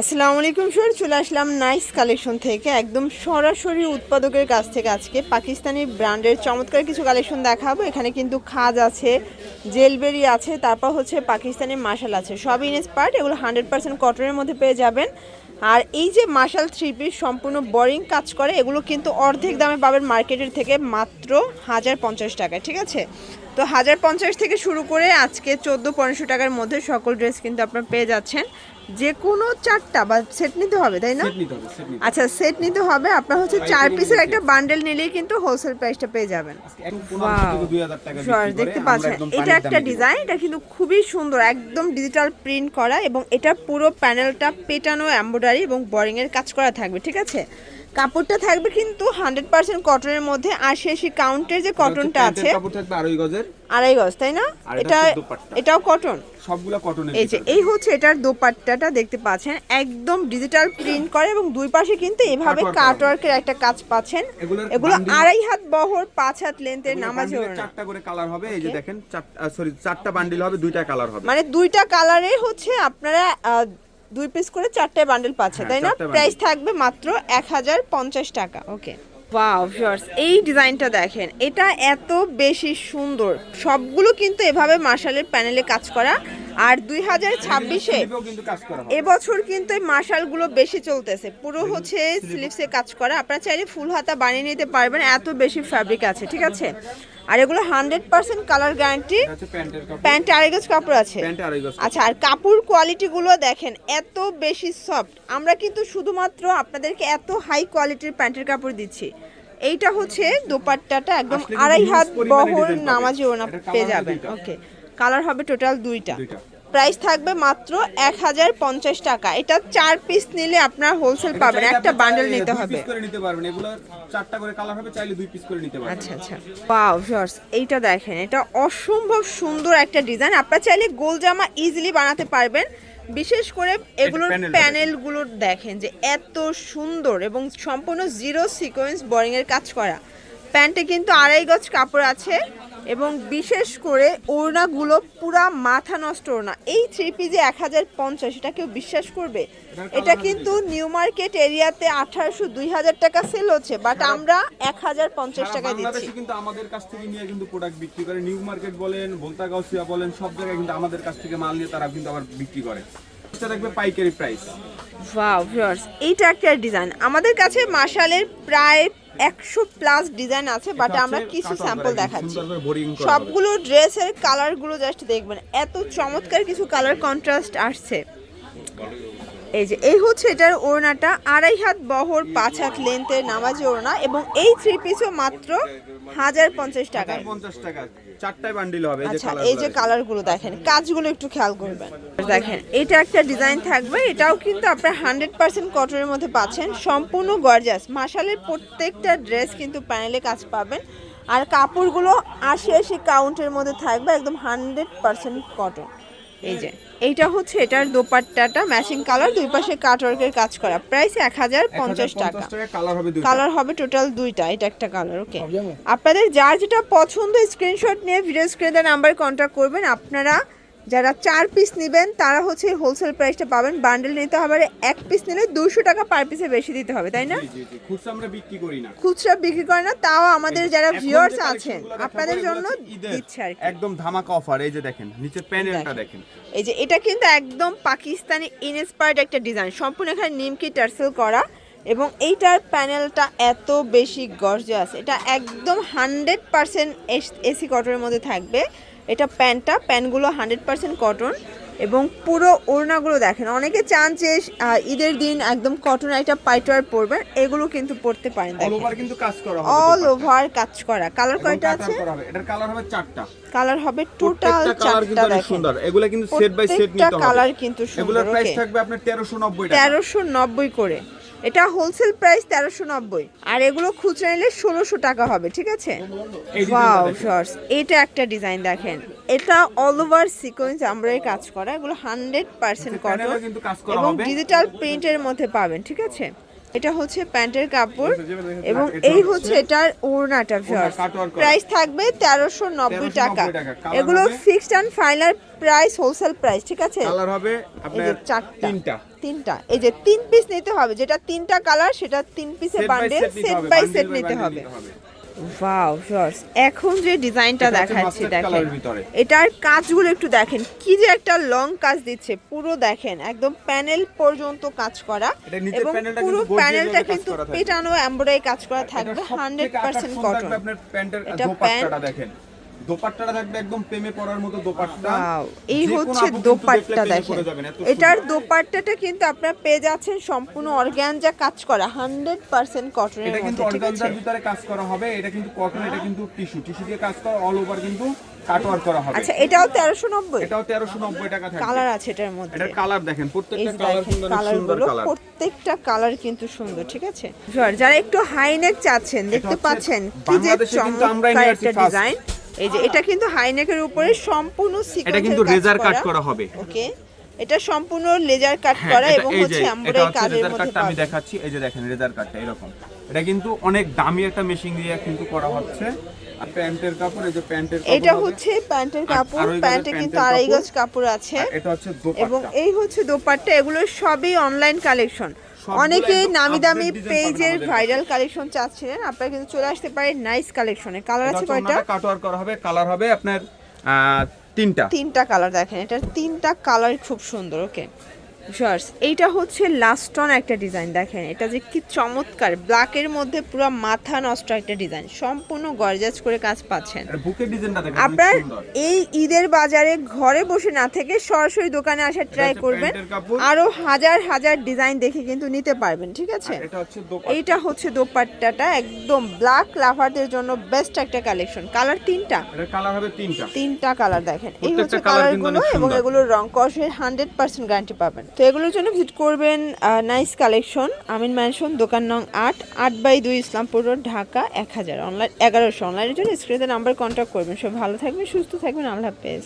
আসসালামু আলাইকুম স্যার, চলে আসলাম নাইস কালেকশন থেকে একদম সরাসরি উৎপাদকের কাছ থেকে। আজকে পাকিস্তানি ব্র্যান্ডের চমৎকার কিছু কালেকশন দেখাবো। এখানে কিন্তু খাজ আছে, জেলবেরি আছে, তারপর হচ্ছে পাকিস্তানি মাশাল আছে, সব ইনস্পার্ট। এগুলো 100% কটনের মধ্যে পেয়ে যাবেন। আর এই যে মাশাল থ্রি পিস সম্পূর্ণ বোরিং কাজ করে, এগুলো কিন্তু অর্ধেক দামে পাবেন মার্কেটের থেকে, মাত্র 1050 টাকায়। ঠিক আছে, তো 1050 থেকে শুরু করে আজকে 1400-1500 টাকার মধ্যে সকল ড্রেস কিন্তু আপনারা পেয়ে যাচ্ছেন। যে কোনো চারটা বা সেট নিতে হবে, তাই না? আচ্ছা, সেট নিতে হবে। আপনার হচ্ছে 4 পিসের একটা বান্ডেল নিলেই কিন্তু হোলসেল প্রাইসটা পেয়ে যাবেন। দেখতে পাচ্ছেন এটা একটা ডিজাইন, এটা কিন্তু খুবই সুন্দর, একদম ডিজিটাল প্রিন্ট করা, এবং এটা পুরো প্যানেলটা পেটানো এমব্রয়ডারি এবং বোরিং এর কাজ করা থাকবে। ঠিক আছে, কাপড়টা থাকবে কিন্তু 100% কটনের মধ্যে। আর শেষি কাউন্টের যে কটনটা আছে, কাপড় থাকবে আড়াই গজের, আড়াই গজ, তাই না? এটাও কটন, সবগুলা কটনের। এই যে এই হচ্ছে এটার দোপাট্টাটা, দেখতে পাচ্ছেন একদম ডিজিটাল প্রিন্ট করে, এবং দুই পাশে কিন্তু এভাবে কাটওয়ার্কের একটা কাজ পাচ্ছেন। এগুলো 2.5 হাত বহর, 5 হাত লেন্থের নামাজি ওড়না। চারটা করে কালার হবে, এই যে দেখেন, চারটা বান্ডিল হবে, দুইটা কালার হবে, মানে দুইটা কালারে হচ্ছে আপনারা 2 পিস করে 4টা বান্ডেল পাচ্ছেন, তাই না? প্রাইস থাকবে মাত্র 1050 টাকা। ওকে, ওয়াও ভিউয়ার্স, এই ডিজাইনটা দেখেন, এটা এত বেশি সুন্দর। সবগুলো কিন্তু এভাবে মাশালের প্যানেলে কাজ করা। আর 2026-এ এবছর কিন্তু এই মাশালগুলো বেশি চলতেছে, পুরো হচ্ছে স্লিভসে কাজ করা। আপনারা চাইলে ফুল হাতা বানিয়ে নিতে পারবেন, এত বেশি ফ্যাব্রিক আছে। ঠিক আছে, আর এগুলো 100% কালার গ্যারান্টি। প্যান্ট আড়াই গজ কাপড় আছে। আচ্ছা, আর কাপড় কোয়ালিটিগুলো দেখেন এত বেশি সফট। আমরা কিন্তু শুধুমাত্র আপনাদেরকে এত হাই কোয়ালিটির প্যান্টের কাপড় দিচ্ছি। এইটা হচ্ছে দোপাট্টাটা, একদম 2.5 হাত বহর নামাজি ওড়না পেয়ে যাবেন। ওকে, কালার হবে টোটাল দুইটা। প্রাইস থাকবে মাত্র 1050 টাকা। এটা 4 পিস নিলে আপনার হোলসেল পাবেন, একটা বান্ডেল নিতে হবে। এগুলো চারটা করে কালার হবে, চাইলে 2 পিস করে নিতে পারবেন। আচ্ছা আচ্ছা, ওয়াও ভিউয়ার্স, এইটা দেখেন, এটা অসম্ভব সুন্দর একটা ডিজাইন। আপনারা চাইলে গোল জামা ইজিলি বানাতে পারবেন। বিশেষ করে এগুলোর প্যানেলগুলো দেখেন যে এত সুন্দর, এবং সম্পূর্ণ জিরো সিকোয়েন্স বোরিং এর কাজ করা। প্যান্টে কিন্তু 2.5 গজ কাপড় আছে, এবং বিশেষ করে ওড়নাগুলো পুরা মাথা নষ্ট ওড়না। এই 3 পিসে 1050, এটা কেউ বিশ্বাস করবে? এটা কিন্তু নিউ মার্কেট এরিয়াতে 1800-2000 টাকা সেল হচ্ছে, বাট আমরা 1050 টাকায় দিচ্ছি। কিন্তু আমাদের কাছ থেকে নিয়ে কিন্তু প্রোডাক্ট বিক্রি করে, নিউ মার্কেট বলেন, ভোলতা গাউসিয়া বলেন, সব জায়গায় কিন্তু আমাদের কাছ থেকে মাল নিয়ে তারা কিন্তু আবার বিক্রি করে। এটা দেখবে পাইকারি প্রাইস। ওয়াও ভিউয়ার্স, এইটা একটা ডিজাইন। আমাদের কাছে মাশালের প্রায় 100+ ডিজাইন আছে, বাট আমরা কিছু স্যাম্পল দেখাচ্ছি। সবগুলো ড্রেসের কালারগুলো জাস্ট দেখবেন, এত চমৎকার কিছু কালার কন্ট্রাস্ট আসছে। এই যে এই হচ্ছে এটার ওড়নাটা, 2.5 হাত বহর, 5 হাত লেন্থের নামাজি ওড়না, এবং এই 3 পিসও মাত্র 1050 টাকা। চারটায় বান্ডিল হবে। আচ্ছা, এই যে কালারগুলো দেখেন, কাজগুলো একটু খেয়াল করবেন। দেখেন, এটা একটা ডিজাইন থাকবে, এটাও কিন্তু আপনার 100% কটনের মধ্যে পাচ্ছেন, সম্পূর্ণ গর্জাস। মাশালের প্রত্যেকটা ড্রেস কিন্তু প্যানেলে কাজ পাবেন, আর কাপড়গুলো 80-80 কাউন্টের মধ্যে থাকবে, একদম 100% কটন। এই যে এইটা হচ্ছে এটার দোপাট্টাটা, ম্যাচিং কালার, দুই পাশে কাটওয়ার্কের কাজ করা। প্রাইস 1050 টাকা। কালার হবে টোটাল দুইটা, এটা একটা কালার। ওকে, আপনাদের যার যেটা পছন্দ স্ক্রিনশট নিয়ে ভিডিও স্ক্রিনে দেওয়া নাম্বারে কন্ট্যাক্ট করবেন। আপনারা যারা 4 পিস নেবেন তারা হচ্ছে হোলসেল প্রাইসটা পাবেন। বান্ডেল নিতে হবে, 1 পিস নিলে 200 টাকা পার পিসে বেশি দিতে হবে, তাই না? খুচরা আমরা বিক্রি করি না। খুচরা বিক্রি করে না, তাও আমাদের যারা ভিউয়ার্স আছেন আপনাদের জন্য দিচ্ছে আর কি, একদম ধামাকা অফার। এই যে দেখেন, নিচে প্যানেলটা দেখেন, এই যে এটা কিন্তু একদম পাকিস্তানি ইনস্পায়ার্ড একটা ডিজাইন, সম্পূর্ণ এখানে নিমকি টার্সেল করা, এবং এইটার প্যানেলটা এত বেশি গর্জিয়াস। এটা একদম 100% এসি কটনের মধ্যে থাকবে। এটা প্যান্টগুলো 100% কটন, এবং পুরো ওড়নাগুলো দেখেন। অনেকে চান যে ঈদের দিন একদম কটন একটা পাইটওয়ার পরবেন, এগুলো কিন্তু পরতে পারেন। দেখেন, অল ওভার কিন্তু কাজ করা হবে, অল ওভার কাজ করা। কালার কয়টা আছে? এটার কালার হবে 4টা। কালার হবে টোটাল 4টা। দেখেন, সুন্দর, এগুলা কিন্তু সেট বাই সেট নিতে হবে। কালার কিন্তু সুন্দর। এগুলোর প্রাইস থাকবে আপনার 1390 টাকা। 1390 করে। এটা হোলসেল প্রাইস 1390, আর এগুলো খুচরা নিলে 1600 টাকা হবে। ঠিক আছে, ওয়াও শর্টস, এটা একটা ডিজাইন দেখেন, এটা অল ওভার সিকোয়েন্স আমরাই কাজ করা, এগুলো 100% কটন এবং ডিজিটাল প্রিন্টের মধ্যে পাবেন। ঠিক আছে, এটা হচ্ছে প্যান্টের কাপড় এবং এটা এই হচ্ছে এটার ওড়নাটা ভিউয়ার্স। কাটওয়ার্ক করা। প্রাইস থাকবে 1390 টাকা। 1390 টাকা। কালার এগুলো হবে? Fixed and final price, wholesale price, ঠিক আছে? কালার হবে এই আপনার যে চারটা, তিনটা। তিনটা, এই যে 3 পিস নিতে হবে, যেটা 3টা কালার সেটা 3 পিসের Set by বান্ডেল, set নিতে সেট হবে, বাই bundle সেট by নিতে bundle হবে। নিতে হবে। ওয়াও ভিউয়ার্স, এখন যে ডিজাইনটা এটা হচ্ছে দেখাচ্ছি mustard দেখেন, colour-এর ভিতরে। এটার কাজগুলো একটু দেখেন, কি যে একটা লং কাজ দিচ্ছে, পুরো দেখেন একদম প্যানেল পর্যন্ত কাজ করা এটা নিচের এবং প্যানেলটা পুরো কিন্তু gorgeous প্যানেলটা ভাবে কাজ কিন্তু করা থাকবে। পেটানো এমব্রয়ডারি কাজ করা থাকবে, এটা সবথেকে 100% আকর্ষণ কটন। থাকবে আপনার প্যান্টের এটা দোপাট্টাটা প্যান্ট। দেখেন। দোপাট্টাটা থাকবে একদম প্রেমে পড়ার মতো দোপাট্টা। ওয়াও, এই যে কোনো হচ্ছে আপু কিন্তু দোপাট্টা দেখলে প্রেমে দেখেন। পড়ে যাবেন, এত এটার সুন্দর। দোপাট্টাটা কিন্তু আপনারা পেয়ে যাচ্ছেন সম্পূর্ণ অর্গানজা কাজ করা, 100% কটনের এটা কিন্তু মধ্যে, ঠিক আছে? অর্গানজার ভিতরে কাজ করা হবে। এটা কিন্তু কটন, এটা কিন্তু টিস্যু দিয়ে কাজ করা, অল ওভার কিন্তু কাটওয়ার্ক করা হবে। আচ্ছা, এটাও 1390। এটাও 1390 টাকা থাকবে। কালার আছে এটার মধ্যে। এটার কালার দেখেন, এই প্রত্যেকটা যে কালার দেখেন কিন্তু অনেক সুন্দর কালারগুলো, কালার। প্রত্যেকটা কালার কিন্তু সুন্দর, ঠিক আছে? যারা একটু হাই নেক চাচ্ছেন, দেখতে হচ্ছে পাচ্ছেন কি যে বাংলাদেশে কিন্তু আমরাই চমৎকার নিয়ে আসছি একটা first। ডিজাইন। এই যে এটা কিন্তু হাই নেকের উপরে সম্পূর্ণ সিকোয়েন্সের এটা কিন্তু লেজার কাট করা হবে। ওকে, এটা সম্পূর্ণ লেজার কাট হ্যাঁ, করা এটা- এবং এই যে, হচ্ছে এটা এমব্রয়ডারি হচ্ছে কাজের লেজার মধ্যে কাটটা আমি পাবেন। দেখাচ্ছি। এই যে দেখেন লেজার কাটটা এরকম। এটা কিন্তু অনেক দামি একটা মেশিন দিয়ে কিন্তু করা হচ্ছে। আর প্যান্টের কাপড়, এই যে প্যান্টের কাপড় এটা হবে। হচ্ছে প্যান্টের আর কাপড়, আড়াই গজের প্যান্টে কিন্তু প্যান্টের 2.5 গজ কাপড়। কাপড় আছে আর এটা হচ্ছে এবং দোপাট্টা। এই হচ্ছে দোপাট্টা। এগুলো সবই অনলাইন কালেকশন। সবগুলো অনেকে একদম নামি দামি update design পেজের পাবেন আমাদের ভাইরাল কালেকশন চাচ্ছিলেন, আপনারা কিন্তু চলে আসতে পারেন নাইস কালেকশনে। কালার এটা আছে হচ্ছে কয়টা? ওনাটা কাটওয়ার্ক করা হবে। কালার হবে আপনার তিনটা। 3টা কালার দেখেন, এটার 3টা কালার খুব সুন্দর। ওকে শর্টস, এইটা হচ্ছে লাস্ট অন একটা ডিজাইন দেখেন, এটা যে কি চমৎকার, ব্ল্যাকের মধ্যে পুরো মাথা নষ্ট একটা ডিজাইন, সম্পূর্ণ গর্জাস করে কাজ পাচ্ছেন। আর বুকের ডিজাইনটা দেখেন, অনেক আপনার সুন্দর। এই ঈদের বাজারে ঘরে বসে না থেকে সরাসরি দোকানে আসা ট্রাই হচ্ছে করবেন, প্যান্টের কাপড়। আরো হাজার হাজার ডিজাইন দেখে কিন্তু নিতে পারবেন, ঠিক আছে? আর এটা হচ্ছে দোপাট্টা। এইটা হচ্ছে দোপাট্টাটা, একদম ব্ল্যাক লাভারদের জন্য বেস্ট একটা কালেকশন। কালার 3টা, এটার কালার হবে তিনটা। 3টা কালার দেখেন। এই প্রত্যেকটা হচ্ছে colour কিন্তু কালারগুলো অনেক এবং সুন্দর। এগুলোর রং কষের 100% গ্যারান্টি পাবেন। তো এগুলোর জন্য ভিজিট করবেন নাইস কালেকশন, আমিন ম্যানশন, দোকান নং 8/2 ইসলামপুর রোড, ঢাকা 1000, অনলাইন 1100। অনলাইনের জন্য স্ক্রিনে নাম্বার কন্ট্যাক্ট করবেন। সব ভালো থাকবেন, সুস্থ থাকবেন, আল্লাহ হাফেজ।